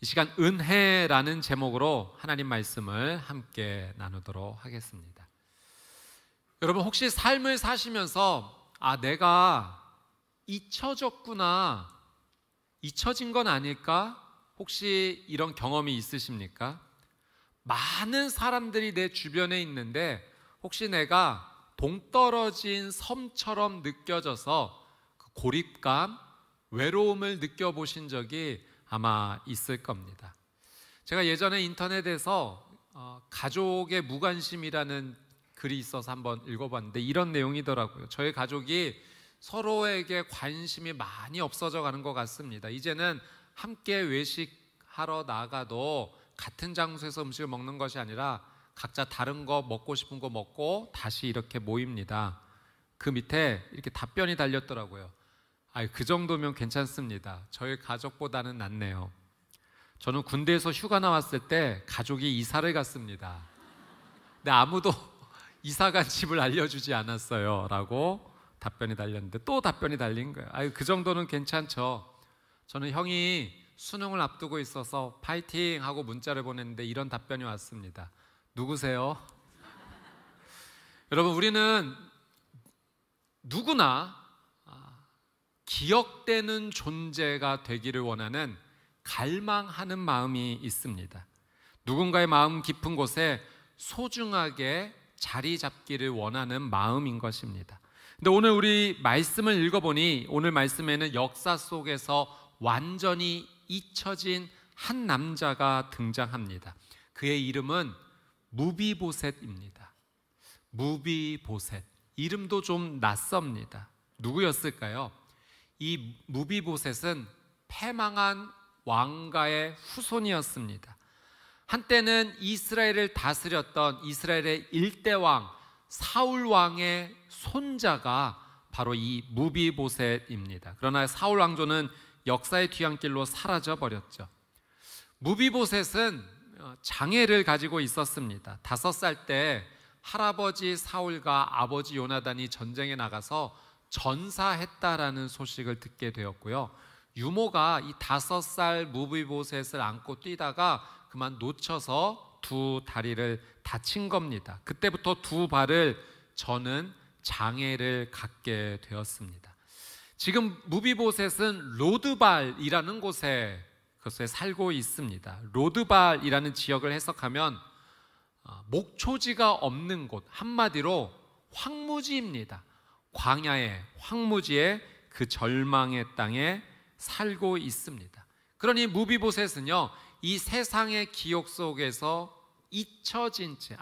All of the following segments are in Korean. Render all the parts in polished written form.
이 시간 은혜라는 제목으로 하나님 말씀을 함께 나누도록 하겠습니다. 여러분, 혹시 삶을 사시면서 내가 잊혀졌구나, 잊혀진 건 아닐까? 혹시 이런 경험이 있으십니까? 많은 사람들이 내 주변에 있는데 혹시 내가 동떨어진 섬처럼 느껴져서 고립감, 외로움을 느껴보신 적이 아마 있을 겁니다. 제가 예전에 인터넷에서 가족의 무관심이라는 글이 있어서 한번 읽어봤는데 이런 내용이더라고요. 저희 가족이 서로에게 관심이 많이 없어져 가는 것 같습니다. 이제는 함께 외식하러 나가도 같은 장소에서 음식을 먹는 것이 아니라 각자 다른 거 먹고 싶은 거 먹고 다시 이렇게 모입니다. 그 밑에 이렇게 답변이 달렸더라고요. 그 정도면 괜찮습니다. 저희 가족보다는 낫네요. 저는 군대에서 휴가 나왔을 때 가족이 이사를 갔습니다. 근데 아무도 이사간 집을 알려주지 않았어요 라고 답변이 달렸는데 또 답변이 달린 거예요. 그 정도는 괜찮죠. 저는 형이 수능을 앞두고 있어서 파이팅 하고 문자를 보냈는데 이런 답변이 왔습니다. 누구세요? 여러분, 우리는 누구나 기억되는 존재가 되기를 원하는 갈망하는 마음이 있습니다. 누군가의 마음 깊은 곳에 소중하게 자리 잡기를 원하는 마음인 것입니다. 근데 오늘 우리 말씀을 읽어보니 오늘 말씀에는 역사 속에서 완전히 잊혀진 한 남자가 등장합니다. 그의 이름은 무비보셋입니다. 무비보셋, 이름도 좀 낯섭니다. 누구였을까요? 이 무비보셋은 패망한 왕가의 후손이었습니다. 한때는 이스라엘을 다스렸던 이스라엘의 일대왕 사울 왕의 손자가 바로 이 무비보셋입니다. 그러나 사울 왕조는 역사의 뒤안길로 사라져 버렸죠. 무비보셋은 장애를 가지고 있었습니다. 5살 때 할아버지 사울과 아버지 요나단이 전쟁에 나가서 전사했다라는 소식을 듣게 되었고요. 유모가 이 5살 무비보셋을 안고 뛰다가 그만 놓쳐서 두 다리를 다친 겁니다. 그때부터 두 발을 저는 장애를 갖게 되었습니다. 지금 무비보셋은 로드발이라는 곳에 살고 있습니다. 로드발이라는 지역을 해석하면 목초지가 없는 곳, 한마디로 황무지입니다. 광야의 황무지의 그 절망의 땅에 살고 있습니다. 그러니 무비보셋은요, 이 세상의 기억 속에서 잊혀진 채,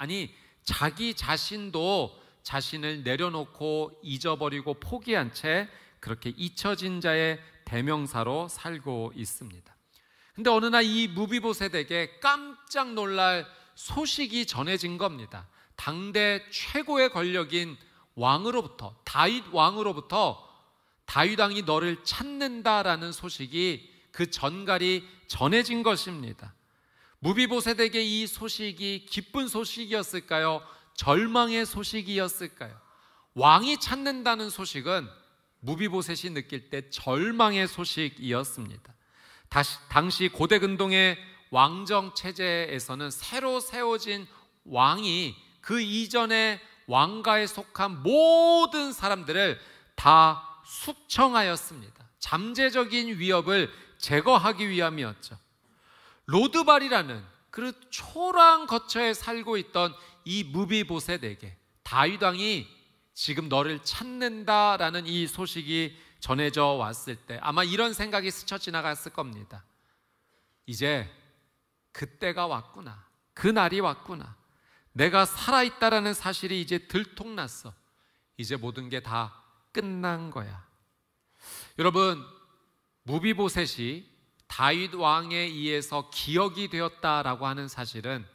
자기 자신도 자신을 내려놓고 잊어버리고 포기한 채 그렇게 잊혀진 자의 대명사로 살고 있습니다. 근데 어느 날 이 무비보셋에게 깜짝 놀랄 소식이 전해진 겁니다. 당대 최고의 권력인 왕으로부터, 다윗 왕으로부터 다윗 왕이 너를 찾는다라는 소식이 그 전갈이 전해진 것입니다. 무비보셋에게 이 소식이 기쁜 소식이었을까요? 절망의 소식이었을까요? 왕이 찾는다는 소식은 무비보셋이 느낄 때 절망의 소식이었습니다. 당시 고대 근동의 왕정 체제에서는 새로 세워진 왕이 그 이전에 왕가에 속한 모든 사람들을 다 숙청하였습니다. 잠재적인 위협을 제거하기 위함이었죠. 로드발이라는 그 초라한 거처에 살고 있던 이 무비보셋에게 다윗 왕이 지금 너를 찾는다라는 이 소식이 전해져 왔을 때 아마 이런 생각이 스쳐 지나갔을 겁니다. 이제 그때가 왔구나, 그날이 왔구나, 내가 살아있다라는 사실이 이제 들통났어, 이제 모든 게 다 끝난 거야. 여러분, 무비보셋이 다윗 왕에 의해서 기억이 되었다라고 하는 사실은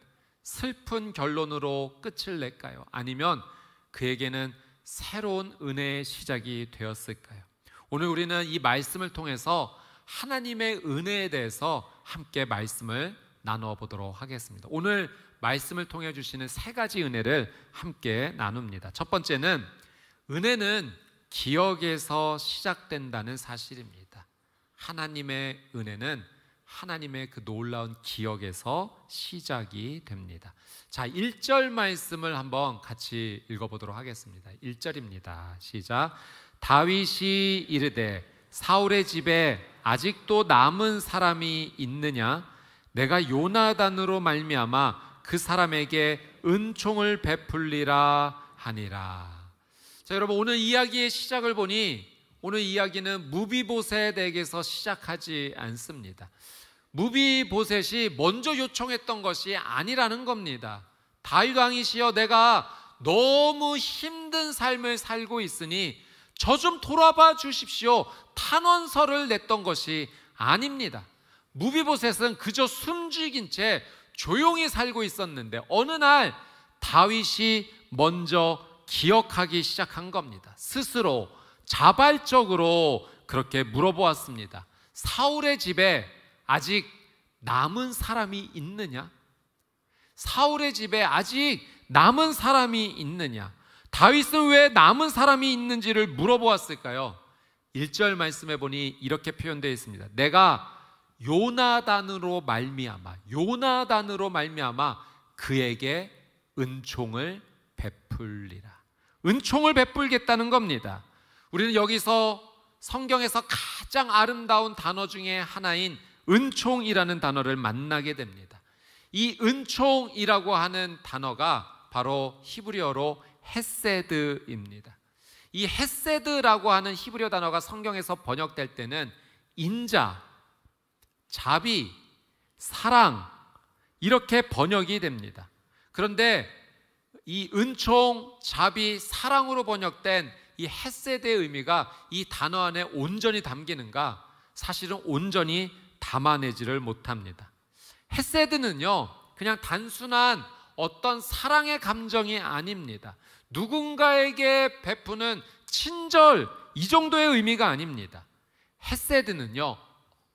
슬픈 결론으로 끝을 낼까요? 아니면 그에게는 새로운 은혜의 시작이 되었을까요? 오늘 우리는 이 말씀을 통해서 하나님의 은혜에 대해서 함께 말씀을 나누어 보도록 하겠습니다. 오늘 말씀을 통해 주시는 3가지 은혜를 함께 나눕니다. 첫 번째는 은혜는 기억에서 시작된다는 사실입니다. 하나님의 은혜는 하나님의 그 놀라운 기억에서 시작이 됩니다. 자, 1절 말씀을 한번 같이 읽어보도록 하겠습니다. 1절입니다. 시작. 다윗이 이르되 사울의 집에 아직도 남은 사람이 있느냐? 내가 요나단으로 말미암아 그 사람에게 은총을 베풀리라 하니라. 자, 여러분, 오늘 이야기의 시작을 보니 오늘 이야기는 무비보셋에게서 시작하지 않습니다. 무비보셋이 먼저 요청했던 것이 아니라는 겁니다. 다윗 왕이시여, 내가 너무 힘든 삶을 살고 있으니 저 좀 돌아봐 주십시오, 탄원서를 냈던 것이 아닙니다. 무비보셋은 그저 숨죽인 채 조용히 살고 있었는데 어느 날 다윗이 먼저 기억하기 시작한 겁니다. 스스로 자발적으로 그렇게 물어보았습니다. 사울의 집에 아직 남은 사람이 있느냐? 사울의 집에 아직 남은 사람이 있느냐? 다윗은 왜 남은 사람이 있는지를 물어보았을까요? 1절 말씀에 보니 이렇게 표현되어 있습니다. 내가 요나단으로 말미암아 그에게 은총을 베풀리라. 은총을 베풀겠다는 겁니다. 우리는 여기서 성경에서 가장 아름다운 단어 중에 하나인 은총이라는 단어를 만나게 됩니다. 이 은총이라고 하는 단어가 바로 히브리어로 헤세드입니다. 이 헤세드라고 하는 히브리어 단어가 성경에서 번역될 때는 인자, 자비, 사랑 이렇게 번역이 됩니다. 그런데 이 은총, 자비, 사랑으로 번역된 이 헤세드의 의미가 이 단어 안에 온전히 담기는가? 사실은 온전히 담아내지를 못합니다. 헤세드는요, 그냥 단순한 어떤 사랑의 감정이 아닙니다. 누군가에게 베푸는 친절, 이 정도의 의미가 아닙니다. 헤세드는요,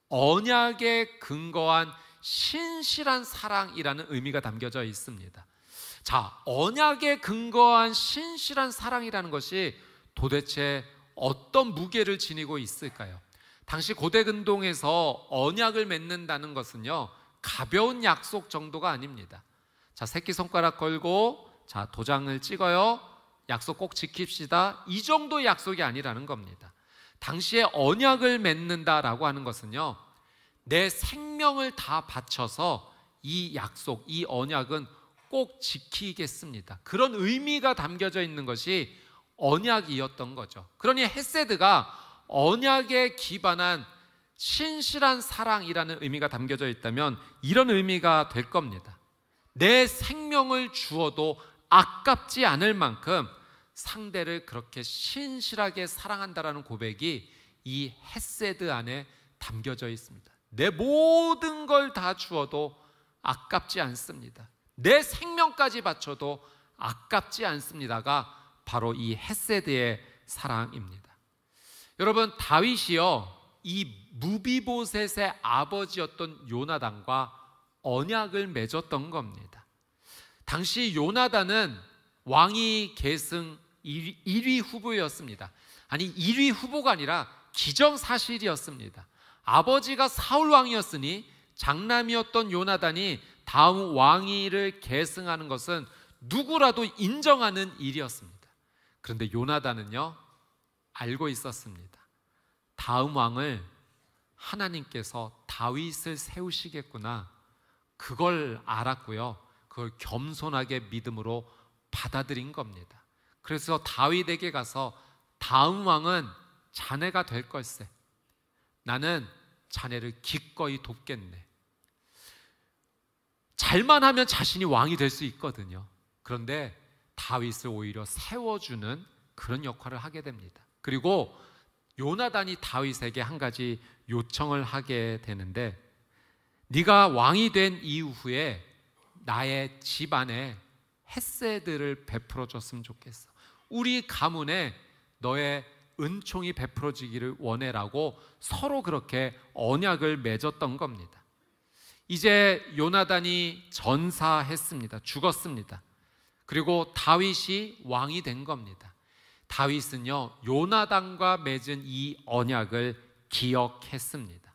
언약에 근거한 신실한 사랑이라는 의미가 담겨져 있습니다. 자, 언약에 근거한 신실한 사랑이라는 것이 도대체 어떤 무게를 지니고 있을까요? 당시 고대 근동에서 언약을 맺는다는 것은요, 가벼운 약속 정도가 아닙니다. 자, 새끼손가락 걸고, 자, 도장을 찍어요, 약속 꼭 지킵시다, 이 정도의 약속이 아니라는 겁니다. 당시에 언약을 맺는다라고 하는 것은요, 내 생명을 다 바쳐서 이 약속, 이 언약은 꼭 지키겠습니다, 그런 의미가 담겨져 있는 것이 언약이었던 거죠. 그러니 헤세드가 언약에 기반한 신실한 사랑이라는 의미가 담겨져 있다면 이런 의미가 될 겁니다. 내 생명을 주어도 아깝지 않을 만큼 상대를 그렇게 신실하게 사랑한다라는 고백이 이 헤세드 안에 담겨져 있습니다. 내 모든 걸 다 주어도 아깝지 않습니다. 내 생명까지 바쳐도 아깝지 않습니다가 바로 이 헤세드의 사랑입니다. 여러분, 다윗이요, 이 무비보셋의 아버지였던 요나단과 언약을 맺었던 겁니다. 당시 요나단은 왕위 계승 1위 후보였습니다. 아니, 1위 후보가 아니라 기정사실이었습니다. 아버지가 사울 왕이었으니 장남이었던 요나단이 다음 왕위를 계승하는 것은 누구라도 인정하는 일이었습니다. 그런데 요나단은요, 알고 있었습니다. 다음 왕을 하나님께서 다윗을 세우시겠구나, 그걸 알았고요, 그걸 겸손하게 믿음으로 받아들인 겁니다. 그래서 다윗에게 가서 다음 왕은 자네가 될 걸세, 나는 자네를 기꺼이 돕겠네. 잘만 하면 자신이 왕이 될 수 있거든요. 그런데 다윗을 오히려 세워주는 그런 역할을 하게 됩니다. 그리고 요나단이 다윗에게 한 가지 요청을 하게 되는데, 네가 왕이 된 이후에 나의 집안에 헤세드를 베풀어 줬으면 좋겠어. 우리 가문에 너의 은총이 베풀어지기를 원해라고 서로 그렇게 언약을 맺었던 겁니다. 이제 요나단이 전사했습니다. 죽었습니다. 그리고 다윗이 왕이 된 겁니다. 다윗은요, 요나단과 맺은 이 언약을 기억했습니다.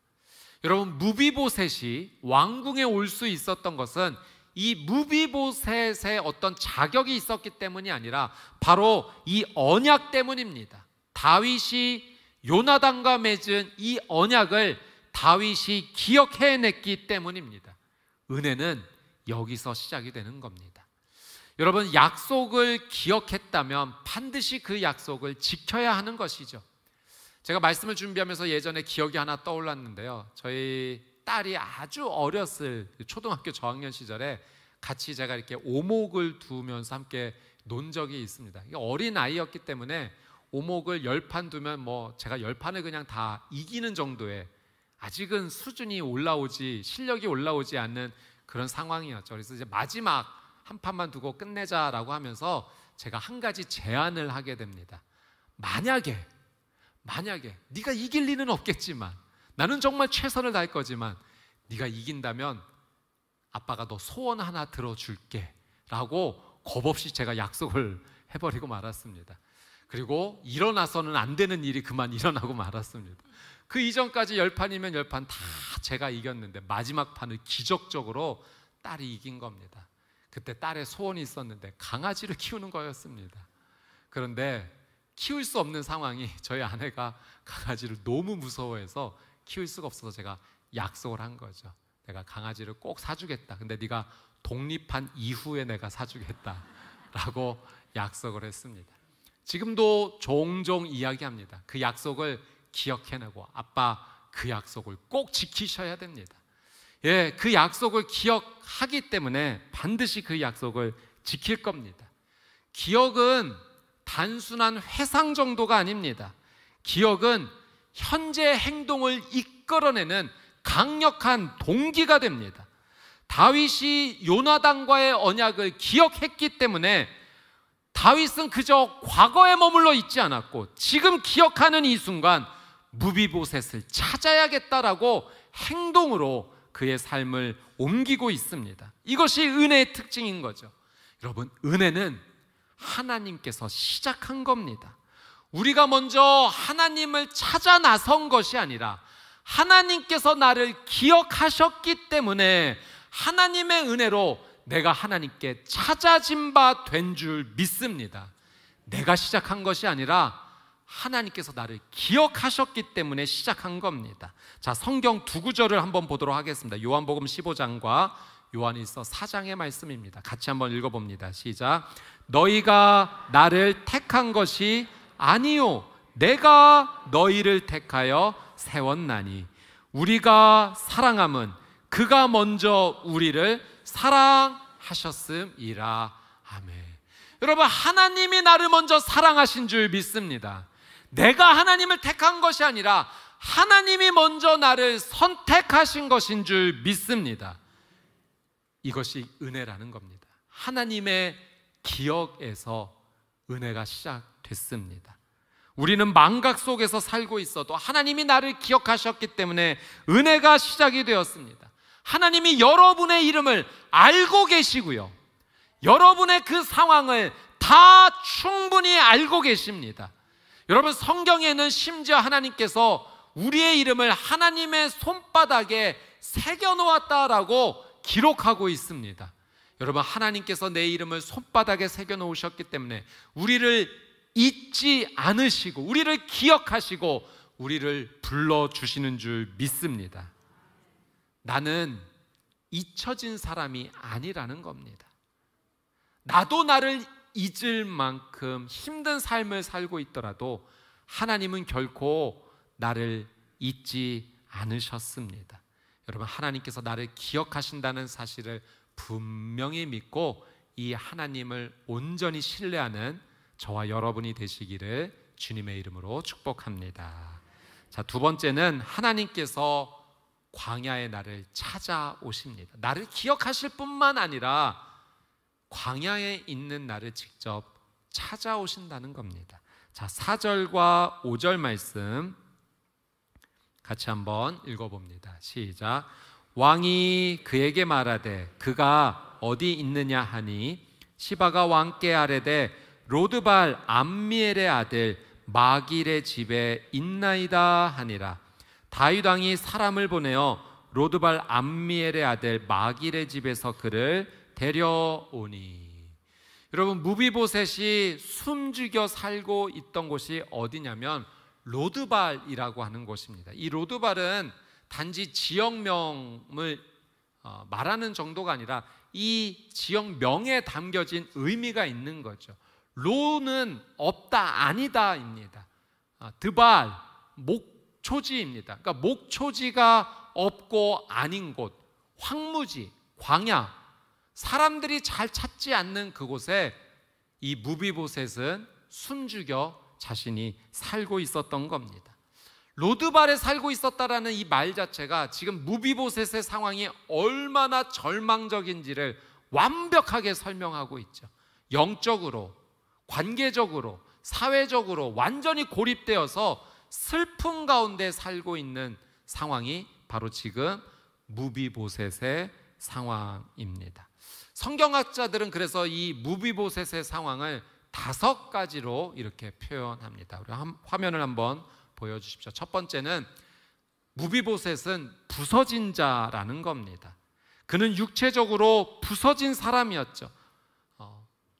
여러분, 무비보셋이 왕궁에 올 수 있었던 것은 이 무비보셋의 어떤 자격이 있었기 때문이 아니라 바로 이 언약 때문입니다. 다윗이 요나단과 맺은 이 언약을 다윗이 기억해냈기 때문입니다. 은혜는 여기서 시작이 되는 겁니다. 여러분, 약속을 기억했다면 반드시 그 약속을 지켜야 하는 것이죠. 제가 말씀을 준비하면서 예전에 기억이 하나 떠올랐는데요. 저희 딸이 아주 어렸을 초등학교 저학년 시절에 같이 제가 이렇게 오목을 두면서 함께 논 적이 있습니다. 어린 아이였기 때문에 오목을 10판 두면 뭐 제가 10판을 그냥 다 이기는 정도의, 아직은 수준이 올라오지, 실력이 올라오지 않는 그런 상황이었죠. 그래서 이제 마지막 한 판만 두고 끝내자라고 하면서 제가 한 가지 제안을 하게 됩니다. 만약에 네가 이길 리는 없겠지만, 나는 정말 최선을 다할 거지만 네가 이긴다면 아빠가 너 소원 하나 들어줄게 라고 겁없이 제가 약속을 해버리고 말았습니다. 그리고 일어나서는 안 되는 일이 그만 일어나고 말았습니다. 그 이전까지 10판이면 10판 다 제가 이겼는데 마지막 판을 기적적으로 딸이 이긴 겁니다. 그때 딸의 소원이 있었는데 강아지를 키우는 거였습니다. 그런데 키울 수 없는 상황이, 저희 아내가 강아지를 너무 무서워해서 키울 수가 없어서 제가 약속을 한 거죠. 내가 강아지를 꼭 사주겠다. 근데 네가 독립한 이후에 내가 사주겠다 라고 약속을 했습니다. 지금도 종종 이야기합니다. 그 약속을 기억해내고 아빠 그 약속을 꼭 지키셔야 됩니다. 예, 그 약속을 기억하기 때문에 반드시 그 약속을 지킬 겁니다. 기억은 단순한 회상 정도가 아닙니다. 기억은 현재 행동을 이끌어내는 강력한 동기가 됩니다. 다윗이 요나단과의 언약을 기억했기 때문에 다윗은 그저 과거에 머물러 있지 않았고 지금 기억하는 이 순간 무비보셋을 찾아야겠다라고 행동으로 그의 삶을 옮기고 있습니다. 이것이 은혜의 특징인 거죠. 여러분, 은혜는 하나님께서 시작한 겁니다. 우리가 먼저 하나님을 찾아 나선 것이 아니라 하나님께서 나를 기억하셨기 때문에 하나님의 은혜로 내가 하나님께 찾아진 바 된 줄 믿습니다. 내가 시작한 것이 아니라 하나님께서 나를 기억하셨기 때문에 시작한 겁니다. 자, 성경 두 구절을 한번 보도록 하겠습니다. 요한복음 15장과 요한일서 4장의 말씀입니다. 같이 한번 읽어봅니다. 시작. 너희가 나를 택한 것이 아니요 내가 너희를 택하여 세웠나니 우리가 사랑함은 그가 먼저 우리를 사랑하셨음이라. 아멘. 여러분, 하나님이 나를 먼저 사랑하신 줄 믿습니다. 내가 하나님을 택한 것이 아니라 하나님이 먼저 나를 선택하신 것인 줄 믿습니다. 이것이 은혜라는 겁니다. 하나님의 기억에서 은혜가 시작됐습니다. 우리는 망각 속에서 살고 있어도 하나님이 나를 기억하셨기 때문에 은혜가 시작이 되었습니다. 하나님이 여러분의 이름을 알고 계시고요, 여러분의 그 상황을 다 충분히 알고 계십니다. 여러분, 성경에는 심지어 하나님께서 우리의 이름을 하나님의 손바닥에 새겨놓았다라고 기록하고 있습니다. 여러분, 하나님께서 내 이름을 손바닥에 새겨놓으셨기 때문에 우리를 잊지 않으시고 우리를 기억하시고 우리를 불러주시는 줄 믿습니다. 나는 잊혀진 사람이 아니라는 겁니다. 나도 나를 잊을 만큼 힘든 삶을 살고 있더라도 하나님은 결코 나를 잊지 않으셨습니다. 여러분, 하나님께서 나를 기억하신다는 사실을 분명히 믿고 이 하나님을 온전히 신뢰하는 저와 여러분이 되시기를 주님의 이름으로 축복합니다. 자, 두 번째는 하나님께서 광야의 나를 찾아오십니다. 나를 기억하실 뿐만 아니라 광야에 있는 나를 직접 찾아오신다는 겁니다. 자, 4절과 5절 말씀 같이 한번 읽어봅니다. 시작. 왕이 그에게 말하되 그가 어디 있느냐 하니 시바가 왕께 아뢰되 로드발 암미엘의 아들 마길의 집에 있나이다 하니라. 다윗 왕이 사람을 보내어 로드발 암미엘의 아들 마길의 집에서 그를 데려오니. 여러분, 무비보셋이 숨죽여 살고 있던 곳이 어디냐면 로드발이라고 하는 곳입니다. 이 로드발은 단지 지역명을 말하는 정도가 아니라 이 지역명에 담겨진 의미가 있는 거죠. 로는 없다, 아니다입니다. 드발, 목초지입니다. 그러니까 목초지가 없고 아닌 곳, 황무지, 광야, 사람들이 잘 찾지 않는 그곳에 이 무비보셋은 숨죽여 자신이 살고 있었던 겁니다. 로드발에 살고 있었다라는 이 말 자체가 지금 무비보셋의 상황이 얼마나 절망적인지를 완벽하게 설명하고 있죠. 영적으로, 관계적으로, 사회적으로 완전히 고립되어서 슬픔 가운데 살고 있는 상황이 바로 지금 무비보셋의 상황입니다. 성경학자들은 그래서 이 무비보셋의 상황을 5가지로 이렇게 표현합니다. 우리 화면을 한번 보여주십시오. 첫 번째는 무비보셋은 부서진 자라는 겁니다. 그는 육체적으로 부서진 사람이었죠.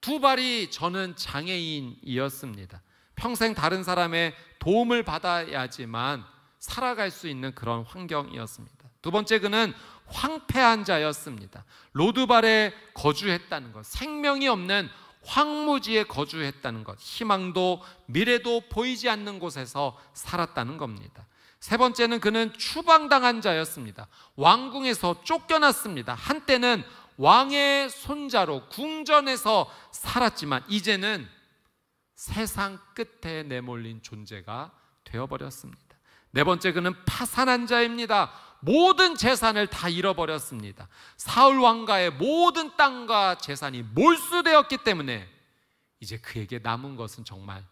2발이 저는 장애인이었습니다. 평생 다른 사람의 도움을 받아야지만 살아갈 수 있는 그런 환경이었습니다. 두 번째, 그는 황폐한 자였습니다. 로드발에 거주했다는 것, 생명이 없는 황무지에 거주했다는 것, 희망도 미래도 보이지 않는 곳에서 살았다는 겁니다. 세 번째는 그는 추방당한 자였습니다. 왕궁에서 쫓겨났습니다. 한때는 왕의 손자로 궁전에서 살았지만 이제는 세상 끝에 내몰린 존재가 되어버렸습니다. 네 번째, 그는 파산한 자입니다. 모든 재산을 다 잃어버렸습니다. 사울 왕가의 모든 땅과 재산이 몰수되었기 때문에 이제 그에게 남은 것은 정말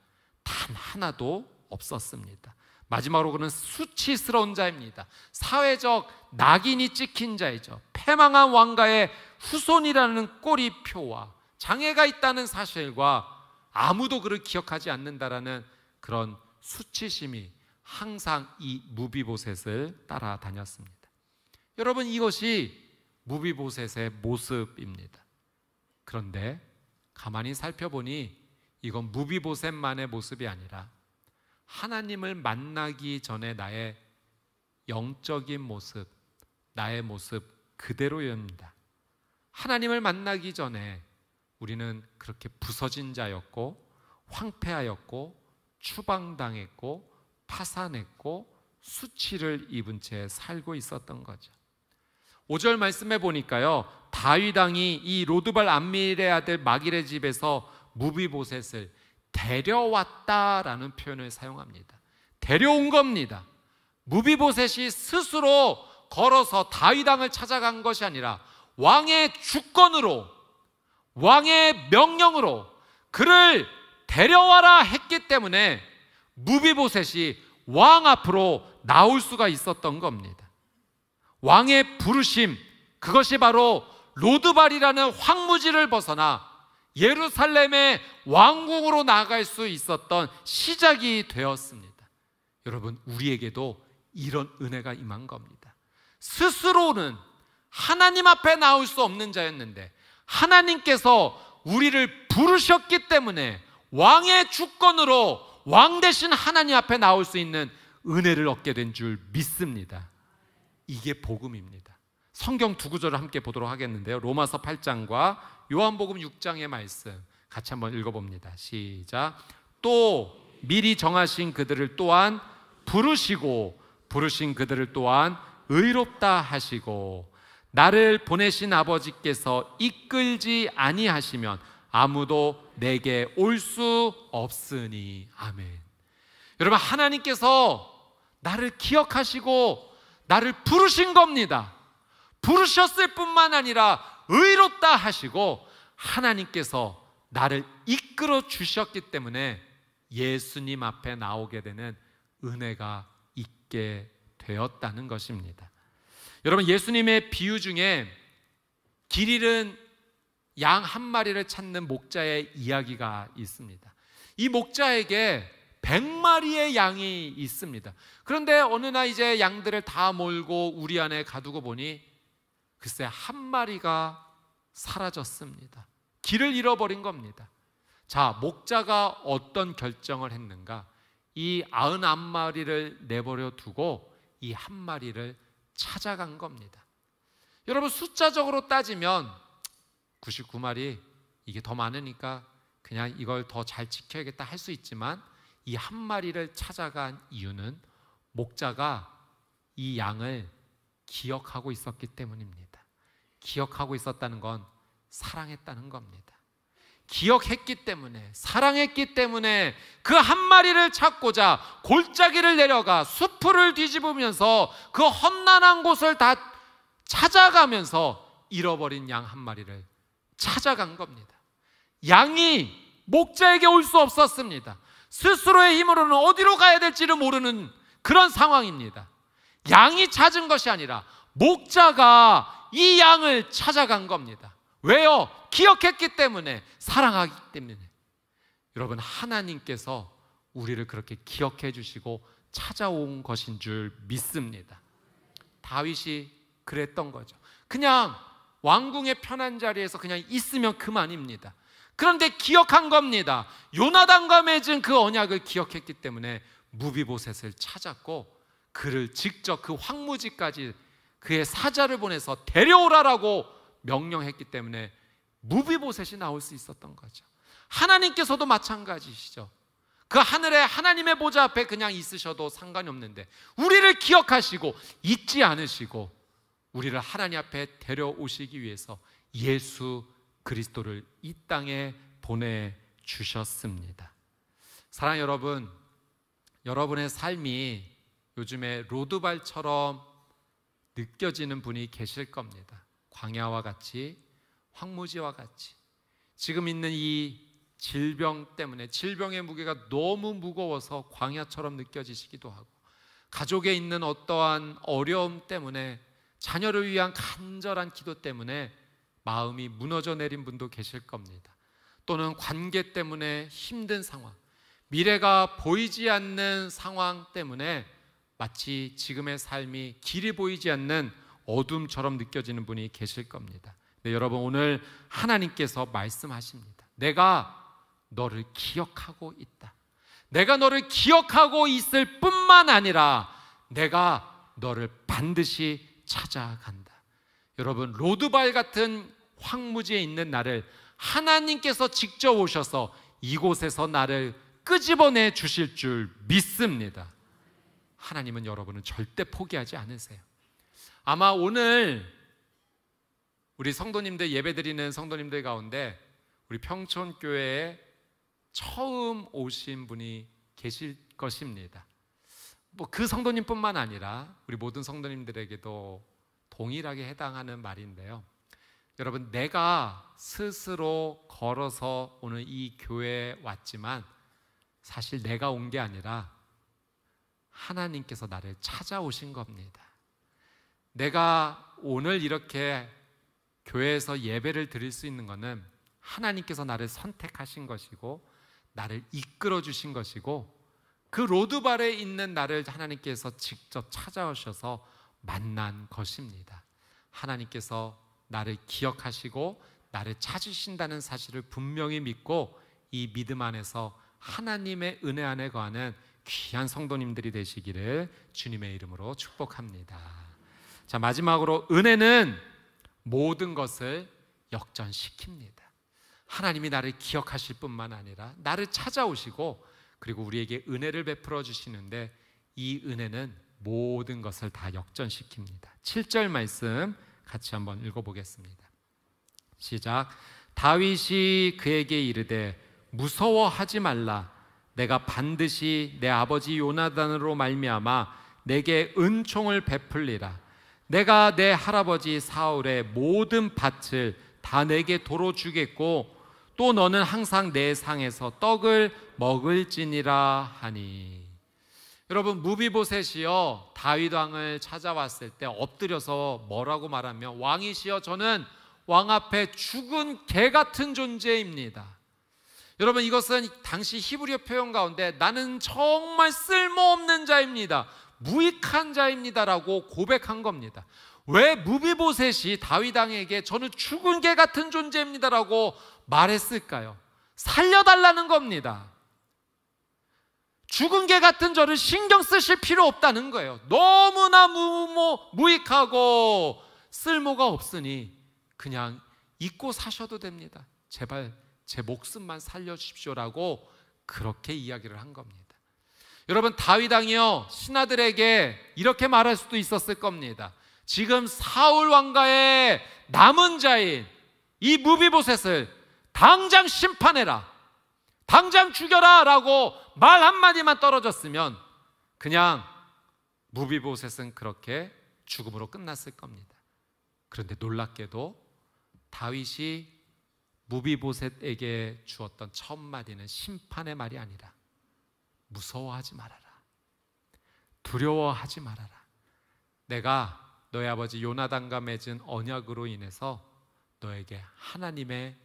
단 하나도 없었습니다. 마지막으로 그는 수치스러운 자입니다. 사회적 낙인이 찍힌 자이죠. 패망한 왕가의 후손이라는 꼬리표와 장애가 있다는 사실과 아무도 그를 기억하지 않는다라는 그런 수치심이 항상 이 무비보셋을 따라다녔습니다. 여러분, 이것이 무비보셋의 모습입니다. 그런데 가만히 살펴보니 이건 무비보셋만의 모습이 아니라 하나님을 만나기 전에 나의 영적인 모습, 나의 모습 그대로입니다. 하나님을 만나기 전에 우리는 그렇게 부서진 자였고 황폐하였고 추방당했고 파산했고 수치를 입은 채 살고 있었던 거죠. 5절 말씀해 보니까요, 다윗 왕이 이 로드발 암미엘의 아들 마길의 집에서 무비보셋을 데려왔다라는 표현을 사용합니다. 데려온 겁니다. 무비보셋이 스스로 걸어서 다윗 왕을 찾아간 것이 아니라 왕의 주권으로, 왕의 명령으로 그를 데려와라 했기 때문에 무비보셋이 왕 앞으로 나올 수가 있었던 겁니다. 왕의 부르심, 그것이 바로 로드발이라는 황무지를 벗어나 예루살렘의 왕궁으로 나갈 수 있었던 시작이 되었습니다. 여러분, 우리에게도 이런 은혜가 임한 겁니다. 스스로는 하나님 앞에 나올 수 없는 자였는데 하나님께서 우리를 부르셨기 때문에 왕의 주권으로 왕 대신 하나님 앞에 나올 수 있는 은혜를 얻게 된 줄 믿습니다. 이게 복음입니다. 성경 2구절을 함께 보도록 하겠는데요, 로마서 8장과 요한복음 6장의 말씀 같이 한번 읽어봅니다. 시작. 또 미리 정하신 그들을 또한 부르시고 부르신 그들을 또한 의롭다 하시고 나를 보내신 아버지께서 이끌지 아니하시면 아무도 내게 올 수 없으니. 아멘. 여러분, 하나님께서 나를 기억하시고 나를 부르신 겁니다. 부르셨을 뿐만 아니라 의롭다 하시고 하나님께서 나를 이끌어 주셨기 때문에 예수님 앞에 나오게 되는 은혜가 있게 되었다는 것입니다. 여러분, 예수님의 비유 중에 길 잃은 양 한 마리를 찾는 목자의 이야기가 있습니다. 이 목자에게 100마리의 양이 있습니다. 그런데 어느 날 이제 양들을 다 몰고 우리 안에 가두고 보니 글쎄 한 마리가 사라졌습니다. 길을 잃어버린 겁니다. 자, 목자가 어떤 결정을 했는가? 이 99마리를 내버려 두고 이 한 마리를 찾아간 겁니다. 여러분, 숫자적으로 따지면 99마리, 이게 더 많으니까 그냥 이걸 더 잘 지켜야겠다 할 수 있지만, 이 한 마리를 찾아간 이유는 목자가 이 양을 기억하고 있었기 때문입니다. 기억하고 있었다는 건 사랑했다는 겁니다. 기억했기 때문에, 사랑했기 때문에 그 한 마리를 찾고자 골짜기를 내려가 수풀을 뒤집으면서 그 험난한 곳을 다 찾아가면서 잃어버린 양 한 마리를 찾아간 겁니다. 양이 목자에게 올 수 없었습니다. 스스로의 힘으로는 어디로 가야 될지를 모르는 그런 상황입니다. 양이 찾은 것이 아니라 목자가 이 양을 찾아간 겁니다. 왜요? 기억했기 때문에, 사랑하기 때문에. 여러분, 하나님께서 우리를 그렇게 기억해 주시고 찾아온 것인 줄 믿습니다. 다윗이 그랬던 거죠. 그냥 왕궁의 편한 자리에서 그냥 있으면 그만입니다. 그런데 기억한 겁니다. 요나단과 맺은 그 언약을 기억했기 때문에 무비보셋을 찾았고, 그를 직접 그 황무지까지 그의 사자를 보내서 데려오라라고 명령했기 때문에 무비보셋이 나올 수 있었던 거죠. 하나님께서도 마찬가지시죠. 그 하늘에 하나님의 보좌 앞에 그냥 있으셔도 상관이 없는데 우리를 기억하시고 잊지 않으시고 우리를 하나님 앞에 데려오시기 위해서 예수 그리스도를 이 땅에 보내주셨습니다. 사랑하는 여러분, 여러분의 삶이 요즘에 로드발처럼 느껴지는 분이 계실 겁니다. 광야와 같이, 황무지와 같이. 지금 있는 이 질병 때문에, 질병의 무게가 너무 무거워서 광야처럼 느껴지시기도 하고, 가족에 있는 어떠한 어려움 때문에, 자녀를 위한 간절한 기도 때문에 마음이 무너져 내린 분도 계실 겁니다. 또는 관계 때문에 힘든 상황, 미래가 보이지 않는 상황 때문에 마치 지금의 삶이 길이 보이지 않는 어둠처럼 느껴지는 분이 계실 겁니다. 네, 여러분, 오늘 하나님께서 말씀하십니다. 내가 너를 기억하고 있다. 내가 너를 기억하고 있을 뿐만 아니라 내가 너를 반드시 찾아간다. 여러분, 로드발 같은 황무지에 있는 나를 하나님께서 직접 오셔서 이곳에서 나를 끄집어내 주실 줄 믿습니다. 하나님은 여러분을 절대 포기하지 않으세요. 아마 오늘 우리 성도님들, 예배드리는 성도님들 가운데 우리 평촌교회에 처음 오신 분이 계실 것입니다. 그 성도님뿐만 아니라 우리 모든 성도님들에게도 동일하게 해당하는 말인데요. 여러분, 내가 스스로 걸어서 오늘 이 교회에 왔지만 사실 내가 온 게 아니라 하나님께서 나를 찾아오신 겁니다. 내가 오늘 이렇게 교회에서 예배를 드릴 수 있는 것은 하나님께서 나를 선택하신 것이고 나를 이끌어 주신 것이고, 그 로드발에 있는 나를 하나님께서 직접 찾아오셔서 만난 것입니다. 하나님께서 나를 기억하시고 나를 찾으신다는 사실을 분명히 믿고 이 믿음 안에서 하나님의 은혜 안에 거하는 귀한 성도님들이 되시기를 주님의 이름으로 축복합니다. 자, 마지막으로 은혜는 모든 것을 역전시킵니다. 하나님이 나를 기억하실 뿐만 아니라 나를 찾아오시고 그리고 우리에게 은혜를 베풀어 주시는데 이 은혜는 모든 것을 다 역전시킵니다. 7절 말씀 같이 한번 읽어보겠습니다. 시작. 다윗이 그에게 이르되 무서워하지 말라. 내가 반드시 내 아버지 요나단으로 말미암아 내게 은총을 베풀리라. 내가 내 할아버지 사울의 모든 밭을 다 내게 도로 주겠고 또 너는 항상 내 상에서 떡을 먹을지니라 하니. 여러분, 무비보셋이요 다윗 왕을 찾아왔을 때 엎드려서 뭐라고 말하면, 왕이시여 저는 왕 앞에 죽은 개 같은 존재입니다. 여러분, 이것은 당시 히브리어 표현 가운데 나는 정말 쓸모없는 자입니다, 무익한 자입니다라고 고백한 겁니다. 왜 무비보셋이 다윗 왕에게 저는 죽은 개 같은 존재입니다라고 말했을까요? 살려달라는 겁니다. 죽은 개 같은 저를 신경 쓰실 필요 없다는 거예요. 너무나 무익하고 쓸모가 없으니 그냥 잊고 사셔도 됩니다. 제발 제 목숨만 살려주십시오라고 그렇게 이야기를 한 겁니다. 여러분, 다윗 왕이요, 신하들에게 이렇게 말할 수도 있었을 겁니다. 지금 사울 왕가의 남은 자인 이 무비보셋을 당장 심판해라, 당장 죽여라 라고 말 한마디만 떨어졌으면 그냥 무비보셋은 그렇게 죽음으로 끝났을 겁니다. 그런데 놀랍게도 다윗이 무비보셋에게 주었던 첫 마디는 심판의 말이 아니라 무서워하지 말아라, 두려워하지 말아라, 내가 너의 아버지 요나단과 맺은 언약으로 인해서 너에게 하나님의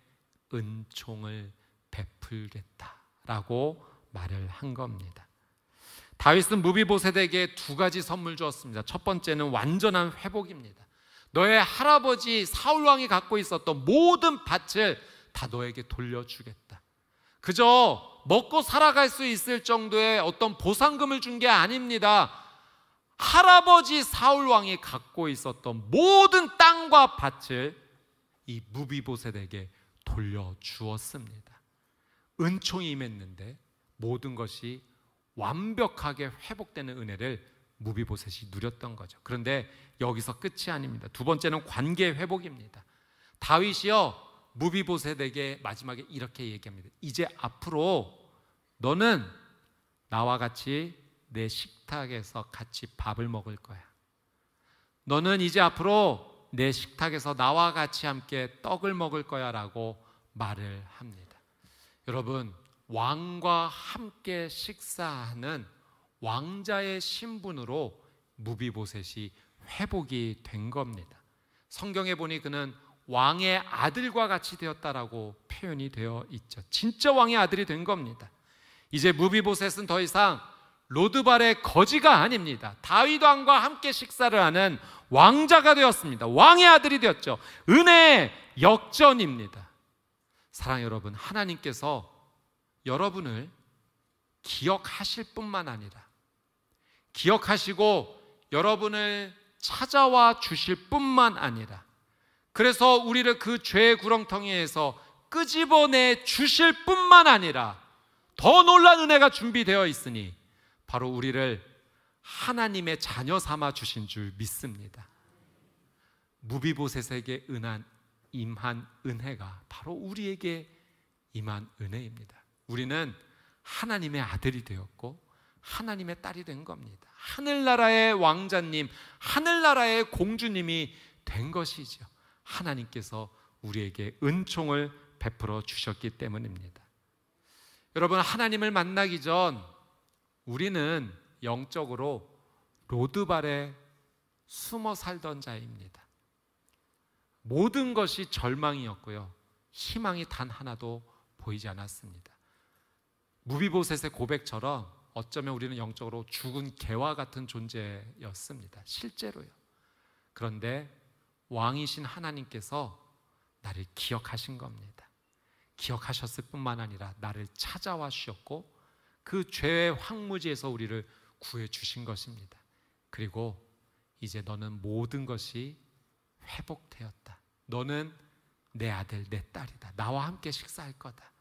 은총을 베풀겠다라고 말을 한 겁니다. 다윗은 무비보셋에게 두 가지 선물 주었습니다. 첫 번째는 완전한 회복입니다. 너의 할아버지 사울왕이 갖고 있었던 모든 밭을 다 너에게 돌려주겠다. 그저 먹고 살아갈 수 있을 정도의 어떤 보상금을 준 게 아닙니다. 할아버지 사울왕이 갖고 있었던 모든 땅과 밭을 이 무비보셋에게 돌려주었습니다. 은총이 임했는데 모든 것이 완벽하게 회복되는 은혜를 무비보셋이 누렸던 거죠. 그런데 여기서 끝이 아닙니다. 두 번째는 관계 회복입니다. 다윗이요, 무비보셋에게 마지막에 이렇게 얘기합니다. 이제 앞으로 너는 나와 같이 내 식탁에서 같이 밥을 먹을 거야. 너는 이제 앞으로 내 식탁에서 나와 같이 함께 떡을 먹을 거야 라고 말을 합니다. 여러분, 왕과 함께 식사하는 왕자의 신분으로 무비보셋이 회복이 된 겁니다. 성경에 보니 그는 왕의 아들과 같이 되었다라고 표현이 되어 있죠. 진짜 왕의 아들이 된 겁니다. 이제 무비보셋은 더 이상 로드발의 거지가 아닙니다. 다윗 왕과 함께 식사를 하는 왕자가 되었습니다. 왕의 아들이 되었죠. 은혜의 역전입니다. 사랑하는 여러분, 하나님께서 여러분을 기억하실 뿐만 아니라 기억하시고 여러분을 찾아와 주실 뿐만 아니라 그래서 우리를 그 죄의 구렁텅이에서 끄집어내 주실 뿐만 아니라 더 놀라운 은혜가 준비되어 있으니 바로 우리를 하나님의 자녀 삼아 주신 줄 믿습니다. 무비보셋에게 임한 은혜가 바로 우리에게 임한 은혜입니다. 우리는 하나님의 아들이 되었고 하나님의 딸이 된 겁니다. 하늘나라의 왕자님, 하늘나라의 공주님이 된 것이죠. 하나님께서 우리에게 은총을 베풀어 주셨기 때문입니다. 여러분, 하나님을 만나기 전 우리는 영적으로 로드발에 숨어 살던 자입니다. 모든 것이 절망이었고요, 희망이 단 하나도 보이지 않았습니다. 무비보셋의 고백처럼 어쩌면 우리는 영적으로 죽은 개와 같은 존재였습니다. 실제로요. 그런데 왕이신 하나님께서 나를 기억하신 겁니다. 기억하셨을 뿐만 아니라 나를 찾아와 주셨고 그 죄의 황무지에서 우리를 구해 주신 것입니다. 그리고 이제 너는 모든 것이 회복되었다. 너는 내 아들, 내 딸이다. 나와 함께 식사할 거다.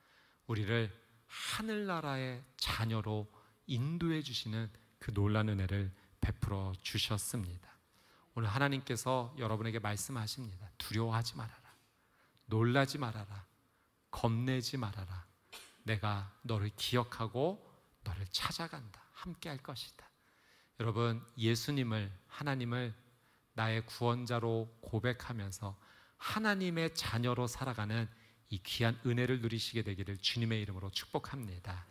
우리를 하늘나라의 자녀로 인도해 주시는 그 놀라운 은혜를 베풀어 주셨습니다. 오늘 하나님께서 여러분에게 말씀하십니다. 두려워하지 말아라. 놀라지 말아라. 겁내지 말아라. 내가 너를 기억하고 너를 찾아간다. 함께 할 것이다. 여러분, 예수님을, 하나님을 나의 구원자로 고백하면서 하나님의 자녀로 살아가는 이 귀한 은혜를 누리시게 되기를 주님의 이름으로 축복합니다.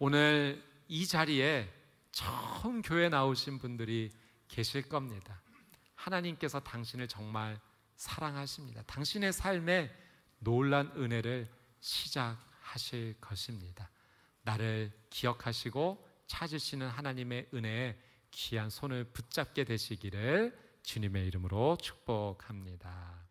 오늘 이 자리에 처음 교회 나오신 분들이 계실 겁니다. 하나님께서 당신을 정말 사랑하십니다. 당신의 삶에 놀란 은혜를 시작하십니다. 하실 것입니다. 나를 기억하시고 찾으시는 하나님의 은혜에 귀한 손을 붙잡게 되시기를 주님의 이름으로 축복합니다.